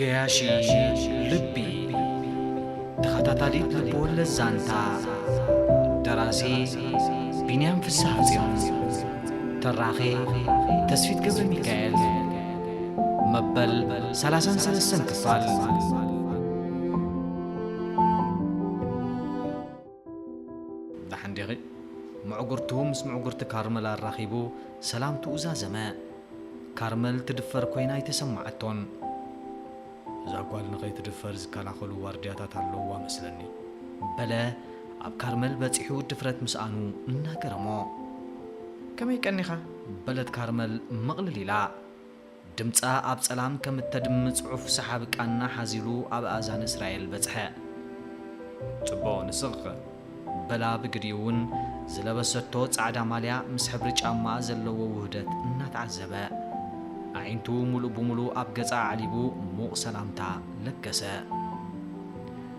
ገያሺ ልቢ ተኸታታሊት ልብወለድ ዛንታ ደራሲ ቢንያም ፍስሐ ጽዮን ተራኺ ተስፊት ገብረ ሚካኤል መበል 33 ክፋል دحندقي معقرته مس معقرت كارمل الرخيبو سلام توزا زماء كارمل تدفر كوينا يتسمعتون زاقوال نغي تدفر زكالا خلو واردياتات اللوا مسلني بلا اب كارمل بتحيو دفرت مسانو ناكرمو كما يكنيخا بلد كارمل مغللي لا دمصا اب سلام كم تدمص عف سحاب قانا حزيلو اب اذان اسرائيل بصحه صبو نسخ بلا بقريون زلبستو صعدا ماليا مس حبر ጫማ ዘለዎ ውህደት እናተዓዘበ አይንቱ ሙሉ በሙሉ ኣብ ገጻ ዓሊቡ ሙቕ ሰላምታ ለገሰ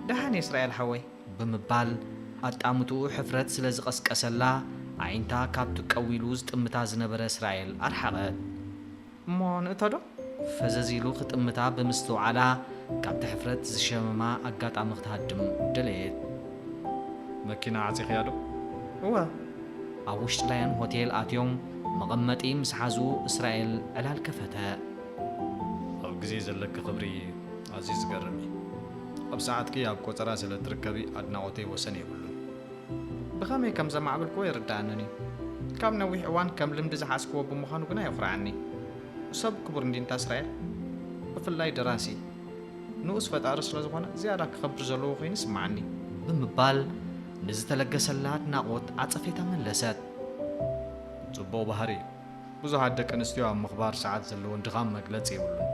ደሃን እስራኤል ሓወይ ብምባል ኣጣምቱ ሕፍረት ስለ ዝቀስቀሰላ አይንታ ካብቱ ቀዊሉ ዝጥምታ ዝነበረ እስራኤል ኣርሓቐት ሞን እተዶ ፈዘዚሉ ክጥምታ ብምስተውዓላ ካብቲ ሕፍረት ዝሸመማ ኣጋጣሚ ክትሃድም ደለየት مكينة عزيخ يادو هو أوشت لاين هوتيل آتيوم مغمتي مسحازو إسرائيل على الكفتة أو جزيز لك خبري عزيز قرمي أب ساعتك يا أبكو تراسل تركبي أدنى أوتي وسني كله بخامي كم زمع بالكوي ردانني كم نوي حوان كم لمدز حاسكو بمخانو كنا يفرع عني وسب كبر ندين إسرائيل بفلاي دراسي نوس فتارس لزوانا زيادة خبر زلو خين سمعني بمبال نزتلقسلات ناقوت عطفيتا ملست صبو بحري ብዙሓት ደቂ ኣንስትዮ ኣብ ምኽባር ሰዓት ዘለዎን ድኻም መግለጽ ይብሉን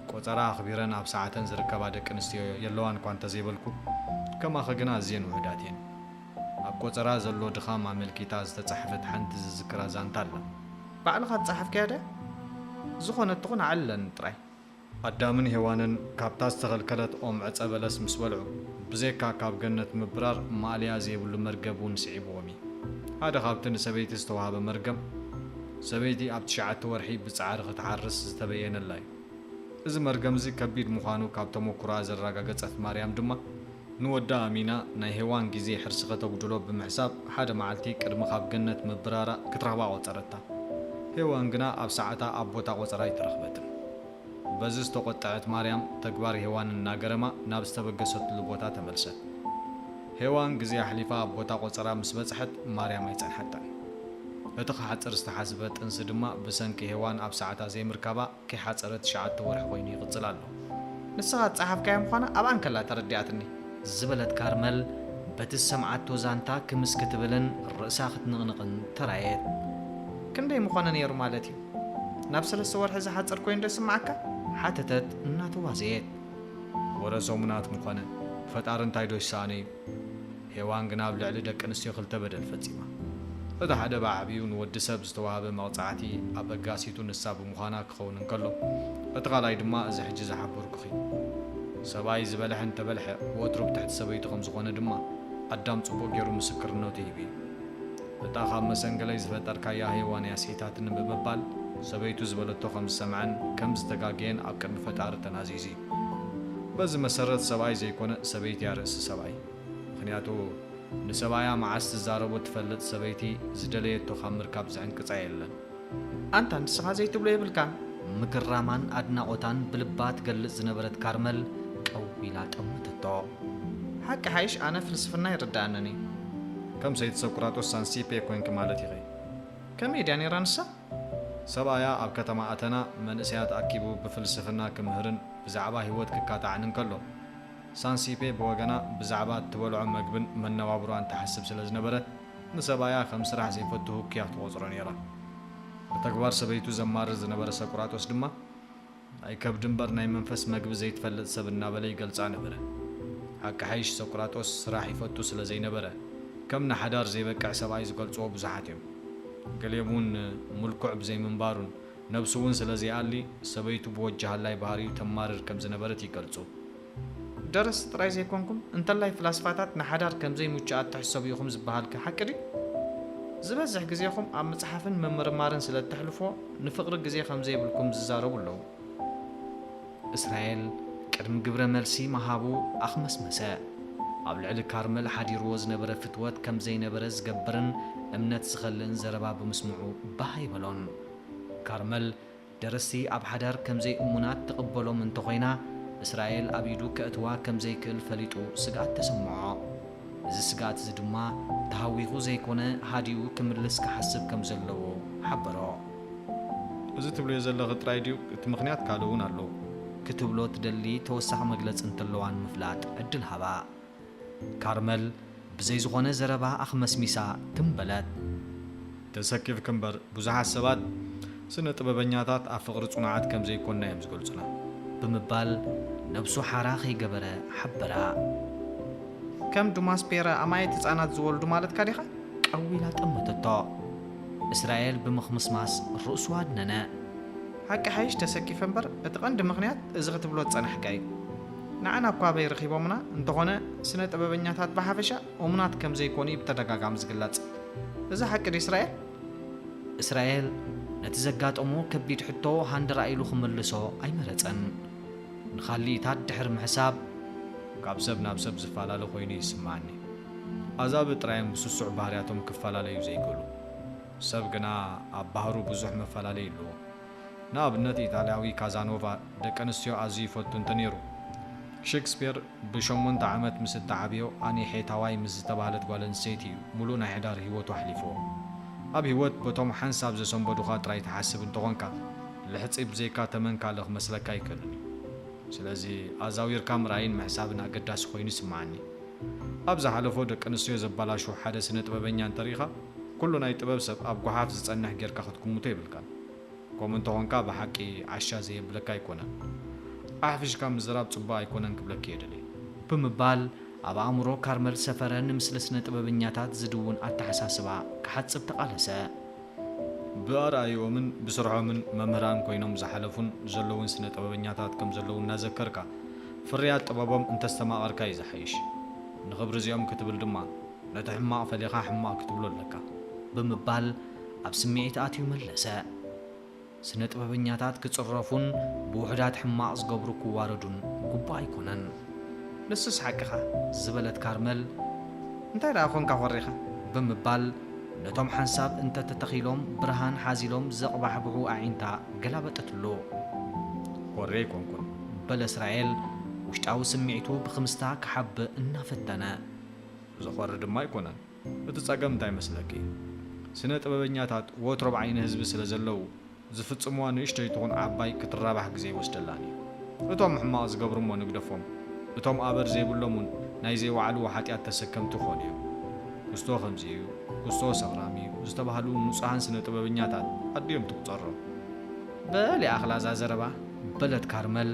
ቆፀራ ኣኽቢረን ኣብ ሰዓተን ዝርከባ ደቂ ኣንስትዮ የለዋን እኳ እንተዘይበልኩ ከማኸ ግና ኣዝየን ውሕዳት እየን ኣብ ቆፀራ ዘሎ ድኻም ኣመልኪታ ዝተጻሕፈት ሓንቲ ዝዝክራ ዛንታ ኣላ ባዕልኻ ትጻሕፍከ ደ ዝኾነት ትኹን ዓለን ጥራይ ኣዳምን ሔዋንን ካብታ ዝተኸልከለት ኦም ዕፀ በለስ ምስ በልዑ ብዘይካ ካብ ገነት ምብራር ማልያ ዘይብሉ መርገብ እውን ስዒብዎም እዩ ሓደ ካብቲ ንሰበይቲ ዝተዋሃበ መርገም ሰበይቲ ኣብ 9 ወርሒ ብፃዕሪ ክትሓርስ ዝተበየነላ እዩ እዚ መርገም እዚ ከቢድ ምዃኑ ካብ ተሞክራ ዘረጋገፀት ማርያም ድማ ንወዳ ኣሚና ናይ ሔዋን ግዜ ሕርሲ ከተጉድሎ ብምሕሳብ ሓደ መዓልቲ ቅድሚ ካብ ገነት ምብራራ ክትረኽባ ቆፀረታ ሔዋን ግና ኣብ ሰዓታ ኣብ ቦታ ቆፀራ ይትረኽበትን በዚ ዝተቆጠዐት ማርያም ተግባር ሔዋን እናገረማ ናብ ዝተበገሰትሉ ቦታ ተመልሰት ሔዋን ግዜ ኣሕሊፋ ኣብ ቦታ ቆፀራ ምስ በፅሐት ማርያም ኣይፀንሐታን እቲ ክሓፅር ዝተሓስበ ጥንሲ ድማ ብሰንኪ ሔዋን ኣብ ሰዓታ ዘይምርካባ ከይሓፀረት 9 ወርሒ ኮይኑ ይቕፅል ኣሎ ንስኻ ጸሓፍካያ ምዃና ኣብ ኣንከላ ተረዲኣትኒ ዝበለት ካርመል በቲ ሰምዓቶ ዛንታ ክምስ ክትብልን ርእሳ ክትንቕንቕን ተራየት ክንደይ ምኾነ ነይሩ ማለት እዩ ናብ 3 ወርሒ ዝሓፅር ኮይኑ ዶ ይስማዓካ حتتت እናተዋዘየት ወረሶሙናት ምኾነ ፈጣሪ እንታይ ዶ ይሳነ እዩ ሔዋን ግና ኣብ ልዕሊ ደቂ ኣንስትዮ ክልተ በደል ፈፂማ እቲ ሓደ ብዓብዩ ንወዲ ሰብ ዝተዋሃበ መቕፃዕቲ ኣብ ኣጋሲቱ ንሳ ብምዃና ክኸውን እንከሎ እቲ ካልኣይ ድማ እዚ ሕጂ ዝሓበርኩኺ ሰብኣይ ዝበልሐ እንተበልሐ ወትሩ ብትሕቲ ሰበይቱ ከም ዝኾነ ድማ ኣዳም ፅቡቅ ገይሩ ምስክርነቱ ይህብ እዩ እታ ካብ መሰንገለይ ዝፈጠርካያ ሔዋን እያ ሴታትን ብምባል ሰበይቱ ዝበለቶ ከም ዝሰምዐን ከም ዝተጋግየን ኣብ ቅድሚ ፈጣሪ ተናዚዙ በዚ መሰረት ሰብኣይ ዘይኮነ ሰበይቲ እያ ርእሲ ሰብኣይ ምክንያቱ ንሰብኣያ መዓስ ትዛረቦ ትፈልጥ ሰበይቲ ዝደለየቶ ካብ ምርካብ ዝዕንቅፃ የለን ኣንታ ንስኻ ዘይትብሎ የብልካን ምግራማን ኣድናቆታን ብልባ ትገልጽ ዝነበረት ካርመል ቀዊላ ጠምትቶ ሓቂ ሓይሽ ኣነ ፍልስፍና ይርዳእነኒ ከም ሰይቲ ሰቁራጦስ ሳንሲፔ ኮንክ ማለት ይኸ ከመይ ድያ ነይራ ንሳ ሰብኣያ ኣብ ከተማ ኣተና መንእሰያት ኣኪቡ ብፍልስፍና ክምህርን ብዛዕባ ህይወት ክካታዕን እንከሎ ሳንሲፔ ብወገና ብዛዕባ እትበልዖ መግብን መነባብሯን ተሓስብ ስለ ዝነበረ ንሰብኣያ ከም ስራሕ ዘይፈቱ ህክያ ትቆፅሮ ነይራ ብተግባር ሰበይቱ ዘማርር ዝነበረ ሰቁራጦስ ድማ ናይ ከብዲ እምበር ናይ መንፈስ መግቢ ዘይትፈልጥ ሰብ እናበለ ይገልፃ ነበረ ሓቂ ሓይሽ ሰቁራጦስ ስራሕ ይፈቱ ስለ ዘይነበረ ከም ንሓዳር ዘይበቅዕ ሰብኣይ ዝገልፅዎ ብዙሓት እዮም ገሌውን ሙልኩዕ ብዘይ ምንባሩን ነብሱ እውን ስለዘይኣሊ ሰበይቱ ብወጃሃላይ ባህሪዩ ተማርር ከም ዝነበረት ይገልጹ ደረስ ጥራይ ዘይኮንኩም እንተላይ ፍላስፋታት ንሓዳር ከም ዘይሙቻኣት ትሕሰቡ ኢኹም ዝበሃልከ ሓቂ ዲ ዝበዝሕ ግዜኹም ኣብ መፅሓፍን ምምርማርን ስለ እትሕልፎ ንፍቕሪ ግዜ ከም ዘይብልኩም ዝዛረቡ ኣለዉ እስራኤል ቅድሚ ግብረ መልሲ መሃቡ ኣኽመስመሰ ኣብ ልዕሊ ካርመል ሓዲርዎ ዝነበረ ፍትወት ከም ዘይነበረ ዝገብርን እምነት ዝኸልእን ዘረባ ብምስምዑ ባህ ይበሎን። ካርመል ደረስቲ ኣብ ሓዳር ከም ዘይእሙናት ትቕበሎም እንተኾይና እስራኤል ኣብ ኢዱ ከእትዋ ከም ዘይክእል ፈሊጡ ስጋኣት ተሰምዖ። እዚ ስጋኣት እዚ ድማ ተሃዊኹ ዘይኮነ ሃዲኡ ክምልስ ክሓስብ ከም ዘለዎ ሓበሮ። እዚ ትብልዮ ዘለኺ ጥራይ ድዩ እቲ ምኽንያት ካልእ እውን ኣሎ ክትብሎ ትደሊ ተወሳኺ መግለፂ እንተለዋን ምፍላጥ ዕድል ሃባ። ካርመል ብዘይ ዝኾነ ዘረባ ኣኽመስሚሳ ትንበለት። ተሰኪፍክ እምበር ብዙሓት ሰባት ስነ ጥበበኛታት ኣብ ፍቕሪ ጽኑዓት ከም ዘይኮንና እዮም ዝገልጹና ብምባል ነብሱ ሓራ ከይገበረ ሓበራ። ከም ዱማስ ፔረ ኣማየት ህፃናት ዝወልዱ ማለት ካዲኻ? ቀዊላ ጠመተቶ። እስራኤል ብምኽምስማስ ርእሱ ኣድነነ። ሓቂ ሓይሽ ተሰኪፈ እምበር እቲ ቀንዲ ምኽንያት እዚ ክትብሎ ዝጸናሕካ እዩ። ንዓና እኳ በይረኺቦምና እንተኾነ ስነ ጥበበኛታት ብሓፈሻ እሙናት ከም ዘይኮኑ እዩ ብተደጋጋሚ ዝግለጽ። እዚ ሓቂ ድ እስራኤል? እስራኤል ነቲ ዘጋጠሞ ከቢድ ሕቶ ሃንደራ ኢሉ ክምልሶ ኣይመረፀን። ንኻሊእታት ድሕሪ ምሕሳብ ካብ ሰብ ናብ ሰብ ዝፈላለ ኮይኑ ይስማዓኒ። ኣዛብ ጥራዮም ብስሱዕ ባህርያቶም ክፈላለዩ ዘይክእሉ ሰብ ግና ኣብ ባህሩ ብዙሕ መፈላለዩ ኣለዎ። ንኣብነት ኢጣልያዊ ካዛኖቫ ደቂ ኣንስትዮ ኣዝዩ ይፈቱ እንተነይሩ ሼክስፒር ብ8 ዓመት ምስ እተዓብዮ ኣነ ሔታዋይ ምስ ዝተባህለት ጓል ኣንስተይቲ ሙሉእ ናይ ሕዳር ህይወቱ ኣሕሊፎ። ኣብ ህይወት በቶም ሓንሳብ ዘሰንበዱኻ ጥራይ ተሓስብ እንተኾንካ ልሕፂ ብዘይካ ተመን ካልእ ክመስለካ ይክእልን። ስለዚ ኣዛዊርካ ምርኣይን ምሕሳብን ኣገዳሲ ኮይኑ ይስምዓኒ። ኣብ ዝሓለፎ ደቂ ኣንስትዮ ዘበላሹ ሓደ ስነ ጥበበኛ እንተሪኢኻ ኩሉ ናይ ጥበብ ሰብ ኣብ ጓሓፍ ዝጸንሕ ጌርካ ክትግምቶ ይብልካን። ከምኡ እንተኾንካ ብሓቂ ዓሻ ዘየብለካ ኣይኮነን። ኣሕፊሽካ ምዝራብ ጽቡቕ ኣይኮነን ክብለክ የደሊ ብምባል ኣብ ኣእምሮ ካርመል ሰፈረ ንምስሊ ስነ ጥበበኛታት ዝድውን ኣተሓሳስባ ክሓጽብ ተቓለሰ። ብኣርኣይኦምን ብስርሖምን መምህራን ኮይኖም ዝሓለፉን ዘለውን ስነ ጥበበኛታት ከም ዘለዉ እናዘከርካ ፍርያት ጥበቦም እንተስተማቐርካ እዩ ዝሓይሽ። ንኽብሪ እዚኦም ክትብል ድማ ነቲ ሕማቕ ፈሊኻ ሕማቕ ክትብሎ ኣለካ ብምባል ኣብ ስምዒት ኣትዩ መለሰ። ስነ ጥበበኛታት ክጽረፉን ብውሕዳት ሕማቕ ዝገብሩ ክዋረዱን ጉቡእ ኣይኮነን። ንሱስ ሓቂኻ ዝበለት ካርመል እንታይ ደኣ ኾንካ ኾሪኻ ብምባል ነቶም ሓንሳብ እንተተተኺሎም ብርሃን ሓዚሎም ዘቕባሕብዑ ኣዒንታ ገላበጠትሉ። ኮሬ ኣይኮንኩን በለ እስራኤል ውሽጣዊ ስምዒቱ ብኽምስታ ክሓብእ እናፈተነ። ዝኾሪ ድማ ኣይኮነን። እቲ ጸገም እንታይ መስለኪ? ስነ ጥበበኛታት ወትሮ ብዓይኒ ህዝቢ ስለ ዘለዉ ዝፍጽምዋ ንእሽተይ ትኹን ዓባይ ክትራባሕ ግዜ ይወስደላን እዩ። እቶም ሕማቕ ዝገብርሞ ንግደፎም እቶም ኣበር ዘይብሎምን ናይ ዘይወዓልዎ ሓጢኣት ተሰከምቲ ክኾኑ እዮም። ክስቶ ከምዚ እዩ ክስቶ ሰቕራሚ እዩ ዝተባህሉ ንጹሃን ስነ ጥበበኛታት ኣድዮም ትቁጸሮም። በል ኣኽላ እዛ ዘረባ በለት ካርመል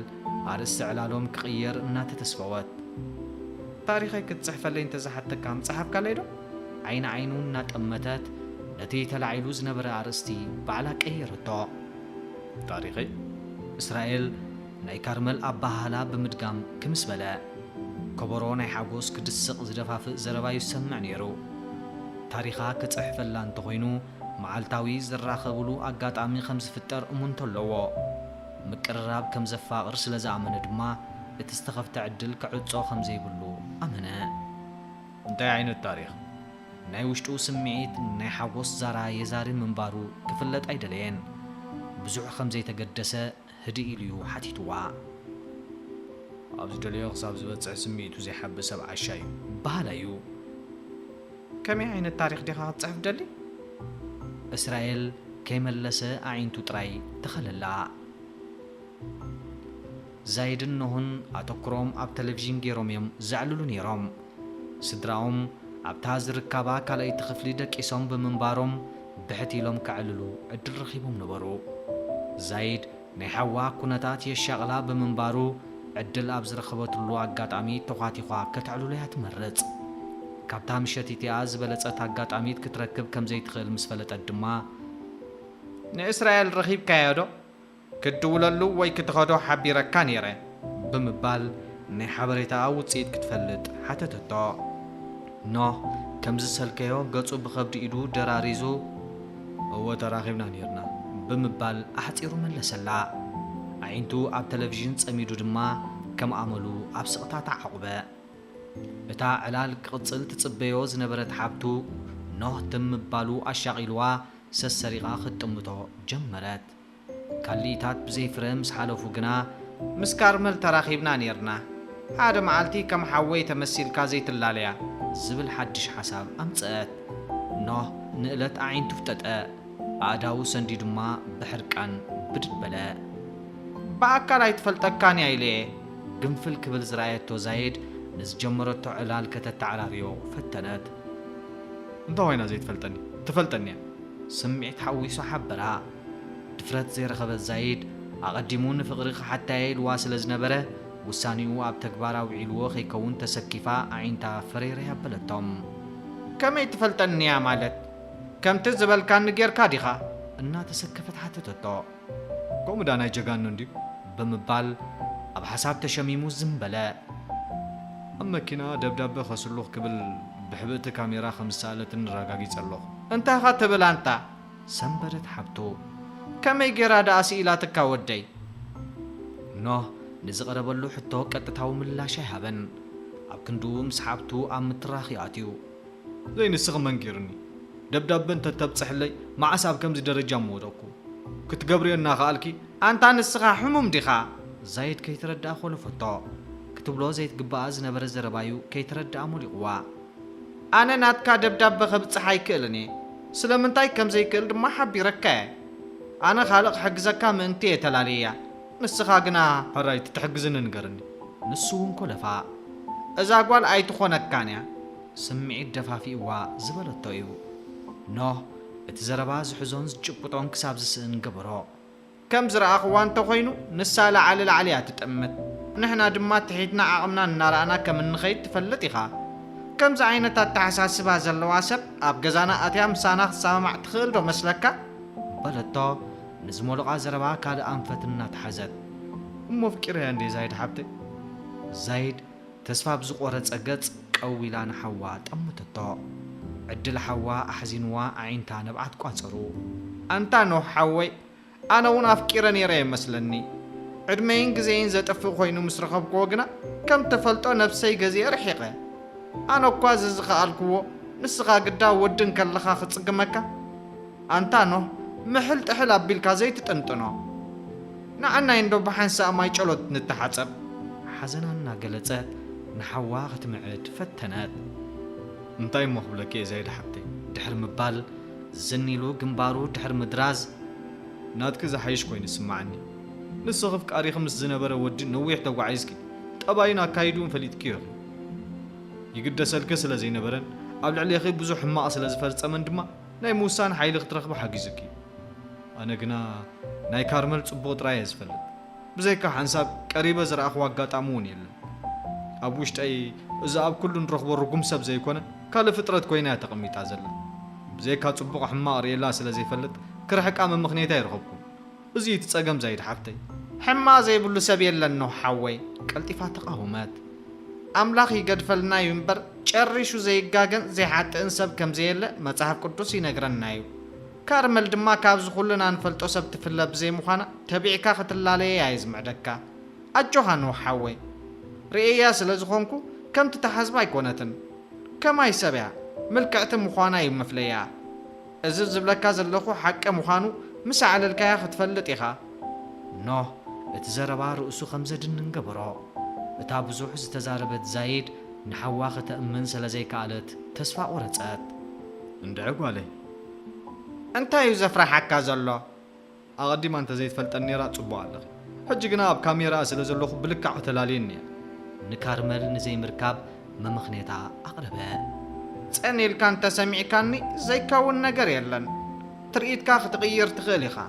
ኣርእስቲ ዕላሎም ክቕየር እናተተስፈወት። ታሪኸይ ክትጽሕፈለይ እንተዝሓተካ ምጽሓፍካለይ ዶ? ዓይኒ ዓይኑ እናጠመተት ነቲ ተላዒሉ ዝነበረ ኣርእስቲ ባዕላ ቀየረቶ። ታሪኸይ እስራኤል ናይ ካርመል ኣባሃላ ብምድጋም ክምስ በለ ከበሮ ናይ ሓጎስ ክድስቕ ዝደፋፍእ ዘረባ ይሰምዕ ነይሩ። ታሪኻ ክጽሕፈላ እንተኾይኑ መዓልታዊ ዝራኸብሉ ኣጋጣሚ ከም ዝፍጠር እሙንቶ ኣለዎ። ምቅርራብ ከም ዘፋቕር ስለ ዝኣመነ ድማ እቲ ዝተኸፍተ ዕድል ክዕጾ ከም ዘይብሉ ኣመነ። እንታይ ዓይነት ታሪኽ? ናይ ውሽጡ ስምዒት ናይ ሓጎስ ዛራ የዛሪ ምንባሩ ክፍለጥ ኣይደለየን። ብዙሕ ከም ዘይተገደሰ ህድእ ኢሉ ሓቲትዋ። ኣብ ዝደለዮ ክሳብ ዝበጽሕ ስምዒቱ ዘይሓብእ ሰብ ዓሻ እዩ ባህላ እዩ። ከመይ ዓይነት ታሪኽ ዲኻ ክትጽሕፍ ደሊ? እስራኤል ከይመለሰ ኣዒንቱ ጥራይ ተኸለላ። ዛይድን ኖህን ኣተኩሮም ኣብ ቴሌቭዥን ገይሮም እዮም ዘዕልሉ ነይሮም። ስድራኦም ኣብታ ዝርከባ ካልኣይቲ ክፍሊ ደቂሶም ብምንባሮም ብሕት ኢሎም ክዕልሉ ዕድል ረኺቦም ነበሩ። ዛይድ ናይ ሓዋ ኩነታት የሻቕላ ብምንባሩ ዕድል ኣብ ዝረኸበትሉ ኣጋጣሚ ተዃቲኻ ከተዕልሉ እያ ትመርጽ። ካብታ ምሸት እቲኣ ዝበለጸት ኣጋጣሚት ክትረክብ ከም ዘይትኽእል ምስ ፈለጠት ድማ ንእስራኤል ረኺብካዮ ዶ? ክድውለሉ ወይ ክትኸዶ ሓቢረካ ነይረ ብምባል ናይ ሓበሬታ ውፅኢት ክትፈልጥ ሓተተቶ። ኖህ ከምዚ ዝሰልከዮ ገጹ ብኸብዲ ኢዱ ደራሪዙ እወ ተራኺብና ነርና ብምባል ኣሕፂሩ መለሰላ። عينتو أب تلفزيون سميدو دما كم عملو أب سقطات عقبة بتاع علال قصل تتصبيو زنبرت حابتو نوه تم بالو أشاغيلوا سسريغا ختمتو جمرت كاليتات بزي فرمس حالفو جنا مس كارمل تراخيبنا نيرنا هذا معلتي كم حوي تمثيل كازيت اللاليا زبل حدش حساب أمسأت نوه نقلت عين تفتتأ أداو سندي دما بحركان بدت بلاء بأكل يتفلتكان يا إليه قنفل كبل زرايتو زايد نز جمرتو علال كتتعراريو فتنت انت وين زي تفلتني سمعت حويسو حبرا دفرت زي رخبت زايد أقدمون فقرق حتى يلواصل زنبره وسانيو أب تكبارا وعيلو خيكون تسكيفا عينتا فريريا بلتهم كم يتفلتني يا مالت كم تزبل كان نجير كاديخا إنها تسكفت حتى تطو قوم دانا يجاقان نندي بمبال أب حساب تشميمو الزنبلاء أما كنا دبدب خسلوخ قبل بحبت كاميرا 5 سالة راقاقي تسلوخ انت خاتبل انت سنبرت حبتو كم يجير هذا أسئلتك ودي نوه نزقربلو حتو قطتاو ملاشي هبن أب كندو مسحابتو أم متراخياتيو زي نسخ منكرني دبدبن تتبصح لي مع حساب كم زي درجة مودكو كتقبرينا خالكي أنت نسخة حموم ديخا زايد كي تردى خلفتو كتبلو زيت قباز نبر زربايو كي تردى مولقوا أنا ناتكا دبدب بخبص حي كلني سلمنتاي كم زي كل ما حبي ركاه أنا خالق حق زكا من تي تلالية نسخة قنا هراي تتحجزن نقرني نسوهم كلفا إذا قال أي تخونك كانيا سمعي الدفافي وا زبلتو يو نوه اتزرباز حزونز جبطون كساب زسن قبرو كم زرع أخوان تخينو نسالة على العليات تتأمت نحنا دمات تحيدنا عقمنا نرانا كم نخيط تفلتيخا كم زعينة تحساس بهذا اللواسب أبقزانا أتيام سانخ سامع تخيل دو مسلكا بلتو نزمولقا زربا كاد أنفتنا تحزت مفكرة عندي زايد حبتي زايد تسفاب زقورة أجت قويلان حوا تأمتتو عدل حوا أحزنوا عينتا نبعت قاصرو أنت نو حوي أنا ونافكرني رأي مسلني عدمين جزين زت أفقوينو مسرخب قوقنا كم تفلتو نفسي جزي رحيقة أنا قاز زخالكو نسخة قدا ودن كلخا خصقمكا أنت نو محل تحل أبيلكا زي تتنتنو نعنا يندو بحنسا ما يجلوت نتحسب حزننا قلتت نحوا ختمعد فتنات انتاي مخبلك يا زايد حبتي دحر مبال زنيلو جنبارو دحر مدراز ناتك إذا حيش كوين يسمعني نسخف كاري 5 زنبرة ودي نويح توعيزكي طبعاً كايدون فليت كير يقد سلك سلا زي نبرن قبل علي أخي بزح ما أصل زفرت أمن دما ناي موسان حيل اخترق بحاجزكي أنا قنا ناي كارمل صبوت رايز فلت بزيك حنساب قريبة زر أخوة قاطعمون يلا أبوش تاي إذا أب كلن رخبو رقم سب زي كونه كاله فترة كوينة تقمي تعزلا بزيك صبوق حمار يلا سلا زي فلت كرحك أمن مخنيتا يرخبكم إزي تتساقم زايد حبتي حما زي بلو سبيل لنو حوي قلتفا تقاهمات أملاخي قد فلنا ينبر شرشو زي قاقن زي حتى انسب كم زي اللي متحف قدوسي نقرنايو كارمل دما كابز خلنا نفلتو سبت في اللب زي مخانا تبيعكا ختلالي يايز معدكا أجوها نو حوي رئيا سلزخونكو كم تتحسبا يكونتن كما يسابع ملكعت مخانا يمفليا أزل زبلكا زلخو حق مخانو مسا على الكايا ختفلت إخا نوه اتزربا رؤسو 5 دنن قبرو اتا بزوح زتزاربت زايد نحوا ختأمن سلازي كالت تسفا ورصات اندعقو علي انت يوزفر حكا زلو أقدم أنت زيت فلتني رات صبوا على حجنا أب كاميرا سلزلو بلكع تلاليني نكارمل نزي مركب ممخنيتا أقربا تسأني كان تسمعي كاني زي كون نجر يلن تريد كاخ تغير تخيلخا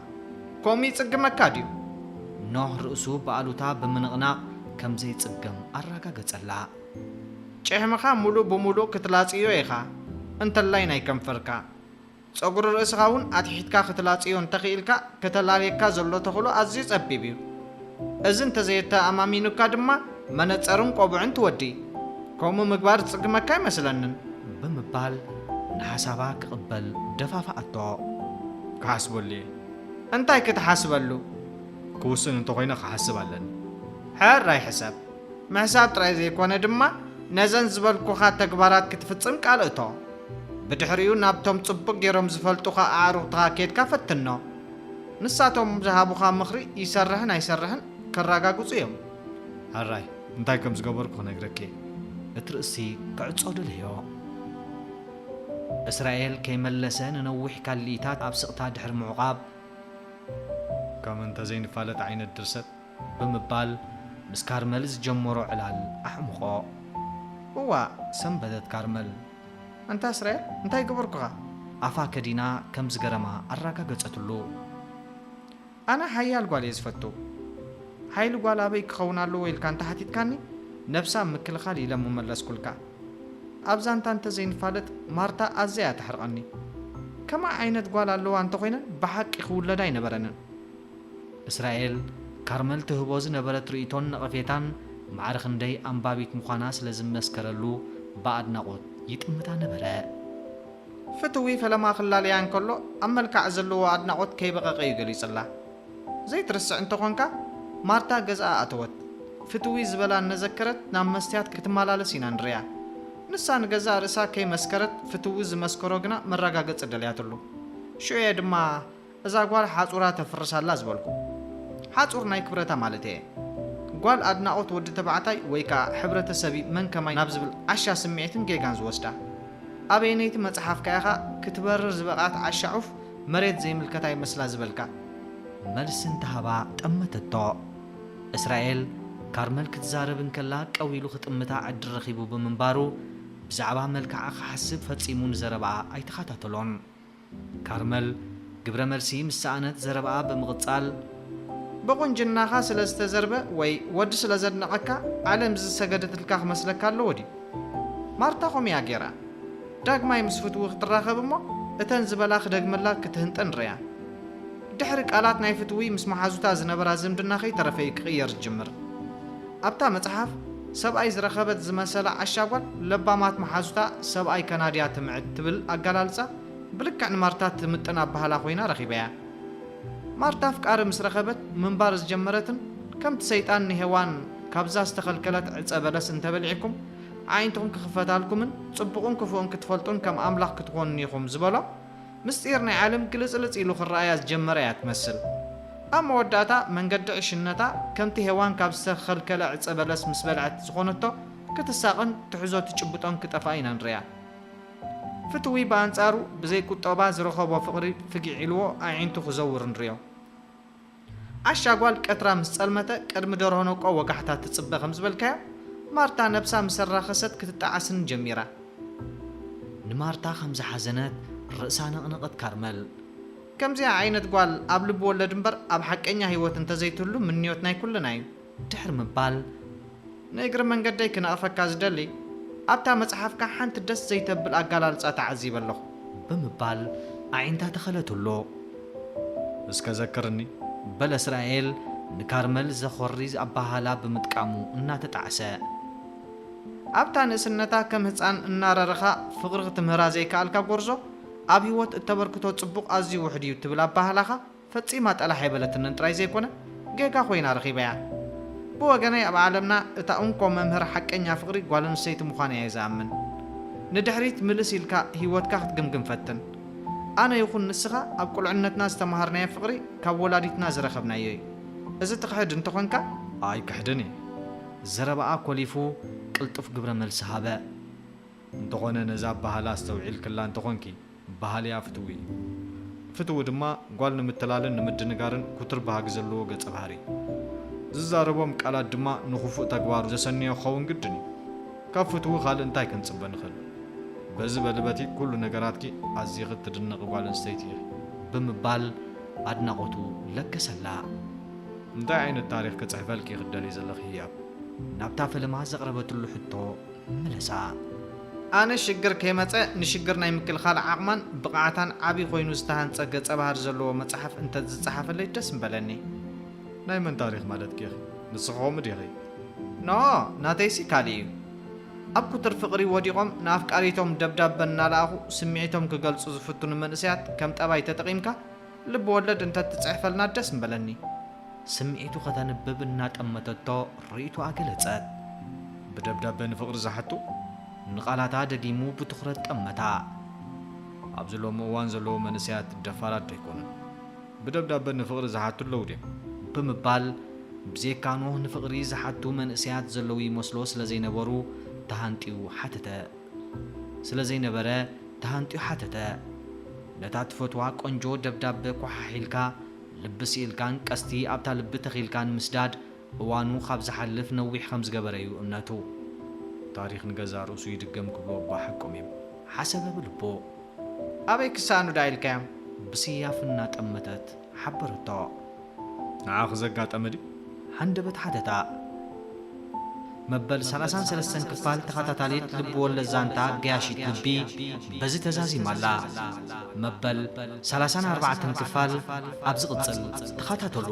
كومي تسقم كاديو نوه رؤسو بقالوتا بمنغناق كم زي تسقم أراقا قتلا شهمخا مولو بمولو كتلاتيو إيخا انت اللاين اي كم فركا صقر رأسخاون أتحيتكا ختلاتيو انتخيلكا كتلاليكا زلو تخلو عزيز أبيبيو أزن تزيتا أمامينو كادما منتصرن قوبعن تودي كومو مقبار تسقمكا مثلاً بمبال نحسابا قبل دفافا أطو كحسبو لي انتاي كتحاسبلو ክውስን እንተኾይነ ክሓስብ ኣለኒ ሕራይ ሕሰብ ምሕሳብ ጥራይ ዘይኮነ ድማ ነዘን ዝበልኩኻ ተግባራት ክትፍጽም ቃልእቶ ብድሕሪኡ ናብቶም ጽቡቕ ገይሮም ዝፈልጡኻ ኣዕሩኽትኻ ኬድካ ፈትኖ ንሳቶም ዝሃቡኻ ምኽሪ ይሰርሕን ኣይሰርሕን ከረጋግጹ እዮም ሕራይ እንታይ ከም ዝገበርኩ ክነግረኪ እቲ ርእሲ ክዕጾ ደልዮ እስራኤል ከይመለሰ ንነዊሕ ካሊኢታት ኣብ ስቕታ ድሕሪ ምዕቓብ ከም እንተዘይንፋለጥ ዓይነት ድርሰት ብምባል ምስ ካርመል ዝጀመሮ ዕላል ኣሕምቆ እዋ ሰንበተት ካርመል እንታ እስራኤል እንታይ ገበርኩኻ ኣፋ ከዲና ከም ዝገረማ ኣረጋገጸትሉ ኣነ ሓያል ጓል እየ ዝፈቱ ሓይሊ ጓል ኣበይ ክኸውን ኣለዎ ኢልካ እንተሓቲትካኒ ነብሳ ምክልኻል ኢለ ምመለስኩልካ ኣብዛ እንታ እንተዘይንፋለጥ ማርታ ኣዘያ ተሕርቐኒ ከማ ዓይነት ጓል ኣለዋ እንተኾይነን ብሓቂ ክውለዳ ኣይነበረንን እስራኤል ካርመል ትህቦ ዝነበረት ርእቶን ነቐፌታን ማዕረ ክንደይ ኣንባቢት ምዃና ስለ ዝመስከረሉ ብኣድናቖት ይጥምታ ነበረ ፍትዊ ፈለማ ክላለያ እንከሎ ኣብ መልክዕ ዘለዎ ኣድናቖት ከይበቐቐ እዩ ገሊጹላ ዘይትርስዕ እንተኾንካ ማርታ ገዝኣ ኣተወት ፍትዊ ዝበላ ነዘከረት ናብ መስትያት ክትመላለስ ኢና ንሪያ ንሳ ንገዛ ርእሳ ከይመስከረት ፍትዊ ዝመስከሮ ግና መረጋገፂ ደልያትሉ ሽዑየ ድማ እዛ ጓል ሓጹራ ተፍርሳላ ዝበልኩ ሓጹር ናይ ክብረታ ማለት እየ ጓል ኣድናቖት ወዲ ተባዕታይ ወይ ከዓ ሕብረተሰቢ መን ከማይ ናብ ዝብል ዓሻ ስምዒትን ጌጋን ዝወስዳ ኣበየነይቲ መጽሓፍ ከያኻ ክትበርር ዝበቓት ዓሻ ዑፍ መሬት ዘይምልከታ ይመስላ ዝበልካ መልሲ እንተሃባ ጠመተቶ እስራኤል ካርመል ክትዛረብ እንከላ ቀዊሉ ክጥምታ ዕድል ረኺቡ ብምንባሩ ብዛዕባ መልክዓ ክሓስብ ፈጺሙ ንዘረብኣ ኣይተኸታተሎን ካርመል ግብረ መልሲ ምስ ሰኣነት ዘረብኣ ብምቕጻል ብቑንጅናኻ ስለ ዝተዘርበ ወይ ወዲ ስለ ዘድነቐካ ዓለም ዝሰገደትልካ ክመስለካ ኣለዎ ድዩ ማርታ ኸምያ ገይራ ዳግማይ ምስ ፍትዊ ክትራኸብ እሞ እተን ዝበላ ክደግመላ ክትህንጠን ርያ ድሕሪ ቃላት ናይ ፍትዊ ምስ መሓዙታ ዝነበራ ዝምድና ኸይተረፈይ ክቕየር ዝጅምር ኣብታ መጽሓፍ ሰብኣይ ዝረኸበት ዝመሰለ ዓሻጓል ለባማት መሓዙታ ሰብኣይ ከናድያ ትምዕድ ትብል ኣጋላልጻ ብልክዕ ንማርታ ትምጥን ኣባህላ ኮይና ረኺበያ ማርታ ፍቃሪ ምስ ረኸበት ምንባር ዝጀመረትን ከምቲ ሰይጣን ንሄዋን ካብዛ ዝተኸልከለት ዕፀ በለስ እንተበሊዕኩም ዓይንትኹም ክኽፈታልኩምን ጽቡቕን ክፉእን ክትፈልጡን ከም ኣምላኽ ክትኾኑ ኢኹም ዝበሎ ምስጢር ናይ ዓለም ግልጽልጽ ኢሉ ክረኣያ ዝጀመረ እያ ትመስል ኣብ መወዳእታ መንገዲ ዕሽነታ ከምቲ ሄዋን ካብ ዝተኸልከለ ዕፀ በለስ ምስ በልዐት ዝኾነቶ ክትሳቕን ትሕዞ ትጭብጦን ክጠፋ ኢና ንርያ ፍትዊ ብኣንጻሩ ብዘይ ቁጠባ ዝረኸቦ ፍቕሪ ፍጊዕ ኢልዎ ኣዒንቱ ክዘውር ንርዮ ዓሻጓል ቀትራ ምስ ጸልመተ ቅድሚ ደርሆ ነቆ ወጋሕታ ትጽበ ከም ዝበልካዮ ማርታ ነብሳ ምስ ኣራኸሰት ክትጣዓስን ጀሚራ ንማርታ ከም ዝሓዘነት ርእሳ ነቕነቐት ካርመል ከምዚኣ ዓይነት ጓል ኣብ ልቢ ወለድ እምበር ኣብ ሓቀኛ ህይወት እንተዘይትህሉ ምንዮት ናይ ኩልና እዩ ድሕሪ ምባል ንእግሪ መንገደይ ክነቕፈካ ዝደሊ ኣብታ መጽሓፍካ ሓንቲ ደስ ዘይተብል ኣጋላልጻ ተዓዚበ ኣለኹ ብምባል ኣዒንታ ተኸለትሎ እስከ ዘክርኒ በለ እስራኤል ንካርመል ዘኾሪ ኣባሃላ ብምጥቃሙ እናተጣዕሰ ኣብታ ንእስነታ ከም ህፃን እናረረኻ ፍቕሪ ክትምህራ ዘይከኣልካ ጎርዞ ኣብ ህይወት እተበርክቶ ጽቡቕ ኣዝዩ ውሕድ እዩ ትብል ኣባህላኻ ፈጺማ ጠላሕ ኣይበለትንን ጥራይ ዘይኮነ ጌጋ ኮይና ረኺበያ ብወገነይ ኣብ ዓለምና እታ እንኮ መምህር ሓቀኛ ፍቕሪ ጓል ኣንስተይቲ ምዃና እየ ዝኣምን ንድሕሪት ምልስ ኢልካ ህይወትካ ክትግምግም ፈትን ኣነ ይኹን ንስኻ ኣብ ቁልዕነትና ዝተምሃርናዮ ፍቕሪ ካብ ወላዲትና ዝረኸብናዮ እዩ እዚ ትክሕድ እንተኾንካ ኣይክሕድን እየ ዘረባኣ ኮሊፉ ቅልጡፍ ግብረ መልሲ ሃበ እንተኾነ ነዛ ኣባህላ ዝተውዒልክላ እንተኾንኪ ባህልያ ፍትዊ ፍትዊ ድማ ጓል ንምትላልን ንምድንጋርን ኩትር ባህጊ ዘለዎ ገጸ ባህሪ ዝዛረቦም ቃላት ድማ ንኽፉእ ተግባሩ ዘሰንዮ ክኸውን ግድን እዩ ካብ ፍትዊ ካልእ እንታይ ክንጽበ ንኽእል በዚ በልበቲ ኩሉ ነገራትኪ ኣዝኺ ትድነቕ ጓል ኣንስተይቲ ኢኺ ብምባል ኣድናቖቱ ለገሰላ እንታይ ዓይነት ታሪክ ክጽሕፈልኪ ክደሊ ዘለኺ ህያብ ናብታ ፈለማ ዘቕረበትሉ ሕቶ መለሳ ኣነ ሽግር ከይመፀ ንሽግር ናይ ምክልኻል ዓቕማን ብቕዓታን ዓብዪ ኮይኑ ዝተሃንፀ ገጸ ባህሪ ዘለዎ መጽሓፍ እንተዝፀሓፈለይ ደስ ምበለኒ ናይ መን ታሪክ ማለት ኪኺ ንስኻኹም ዲኺ ኖ ናተይሲ ካሊእ እዩ ኣብ ኩትር ፍቕሪ ወዲቖም ንኣፍቃሪቶም ደብዳበ እናለኣኹ ስምዒቶም ክገልጹ ዝፍትኑ መንእሰያት ከም ጠባይ ተጠቒምካ ልቢ ወለድ እንተትፅሕፈልና ደስ ምበለኒ ስምዒቱ ከተንብብ እናጠመተቶ ርእይቱ ኣገለጸት ብደብዳቤ ንፍቕሪ ዝሓቱ ንቓላታ ደጊሙ ብትኹረት ጠመታ ኣብዚ ሎሚ እዋን ዘለዉ መንእሰያት ደፋራት ደይኮኑ ብደብዳቤ ንፍቕሪ ዝሓቱ ኣለዉ ድዮም ብምባል ብዘይካኖ ንፍቕሪ ዝሓቱ መንእሰያት ዘለዉ ይመስሎ ስለ ዘይነበሩ ተሃንጢኡ ሓተተ ስለ ዘይነበረ ተሃንጢኡ ሓተተ ነታ ትፈትዋ ቆንጆ ደብዳቤ ኳሓሒልካ ልቢ ስኢልካን ቀስቲ ኣብታ ልቢ ተኺልካን ምስዳድ እዋኑ ካብ ዝሓልፍ ነዊሕ ከም ዝገበረ እዩ እምነቱ ታሪክ ንገዛ ርእሱ ይድገም ክብሎ ባሕቆም እዮም ሓሰበ ብልቦ ኣበይ ክሳኑ ዳ ኢልካዮም ብስያፍ እናጠመተት ሓበረቶ ንዓ ክዘጋጠመ ዲ ሓንደበት ሓተታ መበል 33 ክፋል ተኸታታሊት ልቢ ወለድ ዛንታ ገያሺት ልቢ በዚ ተዛዚማላ መበል 34 ክፋል ኣብ ዝቕጽል ተኸታተሉ